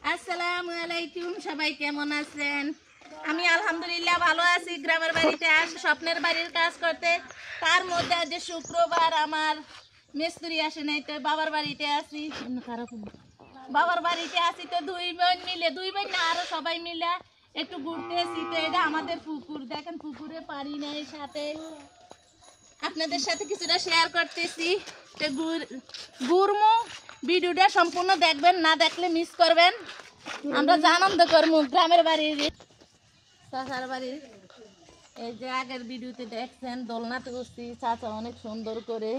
আসসালামু আলাইকুম, সবাই কেমন আছেন? আমি আলহামদুলিল্লাহ ভালো আছি। গ্রামের বাড়িতে আসি স্বপ্নের বাড়ির কাজ করতে। তার মধ্যে আজ শুক্রবার আমার মিস্ত্রি আসে নাই, তো বাবার বাড়িতে আছি। বাবার বাড়িতে আছি তো দুই বোন না আরো সবাই মিলে একটু ঘুরতেছি। তো এটা আমাদের পুকুর, দেখেন পুকুরে পানি নেই, সাথে আপনাদের সাথে কিছুটা শেয়ার করতেছি। তো ঘুরমু, ভিডিওটা সম্পূর্ণ দেখবেন, না দেখলে মিস করবেন। আমরা আনন্দ করবো গ্রামের বাড়ির চাচার বাড়ির। এই যে আগের ভিডিওতে দেখছেন দোলনাতে বসছি, চাচা অনেক সুন্দর করে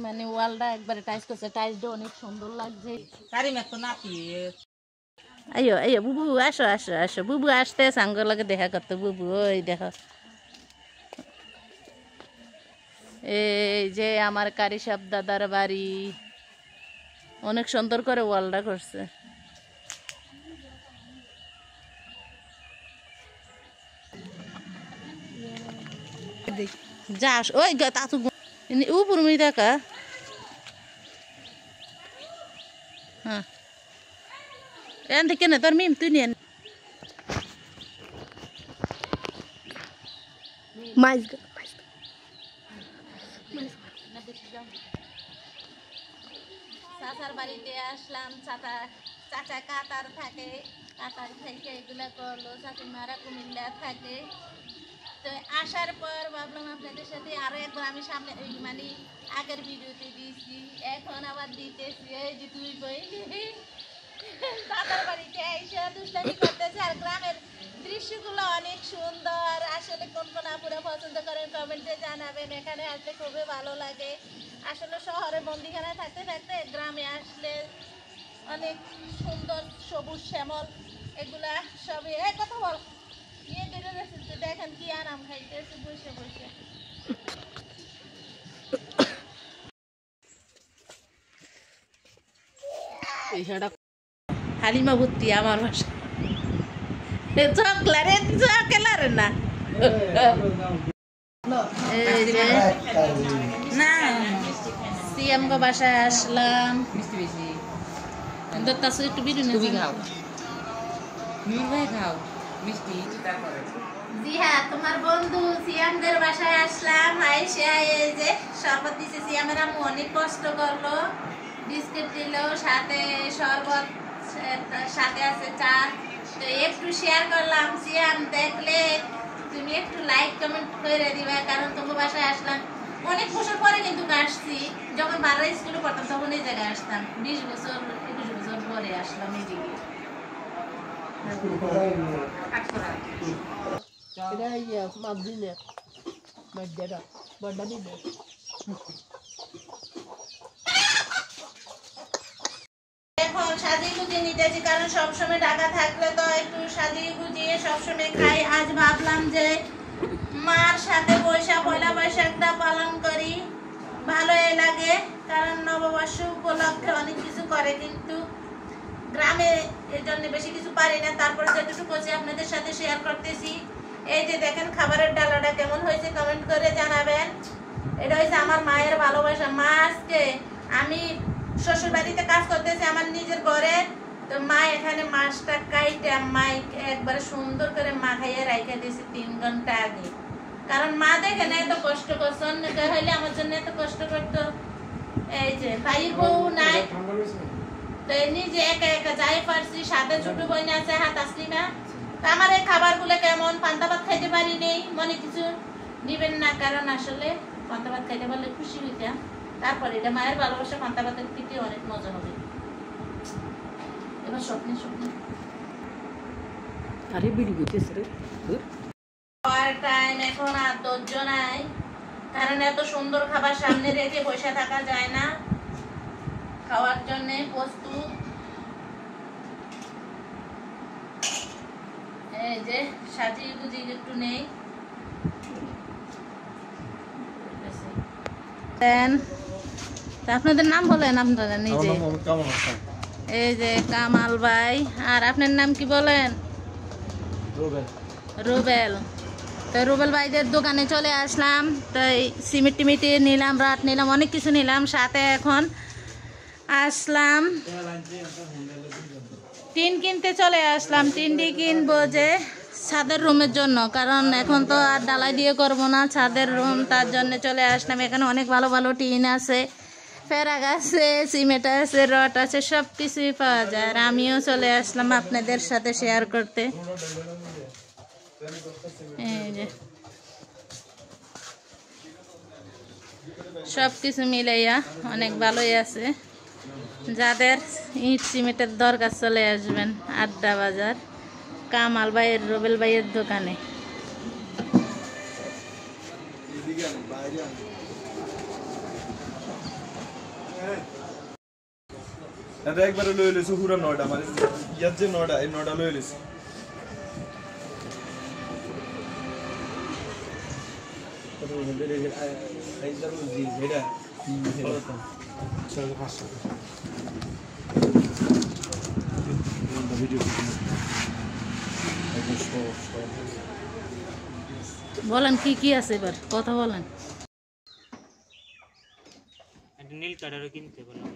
মানে ওয়ালটা একবারে টাইস করছে, টাইসটা অনেক সুন্দর লাগছে। আইয়ো আইয়ো বুবু, আসো আসো আসো, বুবু আসতে সাঙ্গ লাগে দেখা করতো। বুবু ওই দেখো, এই যে আমার কারি সাহেব দাদার বাড়ি, অনেক সুন্দর করে ওয়ালটা করছে। যাস ওই তাতু উপর মি দেখা। হ্যাঁ এন থেকে না তোর মিম তুই নিয়ে চাচার বাড়িতে আসলাম। চাচা কাতার থাকে, কাতার থেকে এগুলা করলো। চাচিমারা কুমিল্লা থাকে। তো আসার পর ভাবলাম আপনাদের সাথে আরো একবার, আমি সামনে মানে আগের ভিডিওতে দিয়েছি, এখন আবার দিতেছি। এই যে দুই বই দাদার বাড়িতে এসে দুষ্টামি করতেছে। আর গ্রামের দৃশ্যগুলো অনেক সুন্দর। আসলে কোন কোন আপুরা পছন্দ করেন কমেন্টে জানাবেন। এখানে আসলে খুবই ভালো লাগে। আসলে শহরে বন্দিখানায় থাকতে থাকতে গ্রামে আসলে অনেক সুন্দর সবুজ শ্যামল এগুলা সবই। কথা বল নিয়ে বেরো রেখেছে, দেখেন কি আরাম খাইতেছে বসে বসে। হালিমা ভর্তি আমার বাসা চকলারে না। এই যে না সিএম গো বাসায় আসলাম। একটু বিরিয়ানি খাও, জি হ্যাঁ, তোমার বন্ধু সিয়ামদের বাসায় আসলাম। আইসা এই যে শরবত দিছে সিয়ামের আম্মু, অনেক কষ্ট করলো। বিস্কিট দিল, সাথে শরবত, সাথে আছে চা। তো একটু শেয়ার করলাম। সিয়াম দেখলে তুমি একটু লাইক কমেন্ট করে দিবা, কারণ তোমার বাসায় আসলাম অনেক বছর পরে। কিন্তু আসছি যখন বারো স্কুলে পড়তাম তখন এই জায়গায় আসতাম। 20 বছর 21 বছর পরে আসলাম এই দিকে। এখন সাজিয়ে গুজিয়ে নিতেছি, কারণ সবসময় ঢাকা থাকলে তো একটু সাজিয়ে গুজিয়ে সবসময় খাই। আজ ভাবলাম যে মার সাথে পয়লা বৈশাখটা পালন করি, ভালোই লাগে। কারণ নববর্ষ উপলক্ষে অনেক কিছু করে, কিন্তু গ্রামে এর জন্য বেশি কিছু পারি না। তারপরে যেটুকু করছি আপনাদের সাথে শেয়ার করতেছি। এই যে দেখেন খাবারের ডালাটা কেমন হয়েছে কমেন্ট করে জানাবেন। এটা হয়েছে আমার মায়ের ভালোবাসা। মা আজকে আমি শ্বশুর বাড়িতে কাজ করতেছি আমার নিজের ঘরে, তো মা এখানে মাছটা কাইটে মাই একবারে সুন্দর করে মাখাইয়ে রাইখা দিয়েছে 3 ঘন্টা আগে। কারণ মা দেখে না এত কষ্ট করছে, অন্য কেউ হইলে আমার জন্য এত কষ্ট করতো। এই যে ভাইয়ের বউ নাই, তো নিজে একা একা যাই পারছি। সাথে ছোট বোন আছে হাত আসলি না। আমার এই খাবারগুলো কেমন, পান্তা ভাত খাইতে পারি নেই, মনে কিছু নিবেন না, কারণ আসলে পান্তা ভাত খাইতে পারলে খুশি হইতাম। তারপরে এটা মায়ের ভালোবাসা, পান্তা ভাতের থেকে অনেক মজা হবে। এবার স্বপ্নে আরে বিড়ি গেছে রে। খাওয়ার টাইম এখন আর ধৈর্য নাই, কারণ এত সুন্দর খাবার সামনে রেখে বসে থাকা যায় না। খাওয়ার জন্য প্রস্তুত। এই যে সাজিয়ে গুজিয়ে একটু নেই। আপনাদের নাম বলেন আপনারা নিজে। এই যে কামাল ভাই। আর আপনার নাম কি বলেন? রুবেল। তো রুবেল ভাইদের দোকানে চলে আসলাম। তো সিমেন্ট টিমিটি নিলাম, রাট নিলাম, অনেক কিছু নিলাম। সাথে এখন আসলাম টিন কিনতে চলে আসলাম। টিনটি কিনবো যে ছাদের রুমের জন্য, কারণ এখন তো আর ডালাই দিয়ে করবো না, ছাদের রুম, তার জন্য চলে আসলাম। এখানে অনেক ভালো ভালো টিন আছে, ফেরাক আছে, সিমেন্ট আছে, রড আছে, সব কিছুই পাওয়া যায়। আর আমিও চলে আসলাম আপনাদের সাথে শেয়ার করতে। এই যে সব কিছু মিলাইয়া অনেক ভালোই আছে। যাদের ইট সিমেন্টের দরকার চলে আসবেন আড্ডা বাজার কামাল ভাইয়ের, রুবেল ভাইয়ের দোকানে। একবারে লয়ে লইছো পুরো 9টা, মানে ইয়ার যে 9টা, এই 9টা লয়ে লইছো। বলেন কি কি আছে, এবার কথা বলেন। নীল কালারও কিনতে বললাম।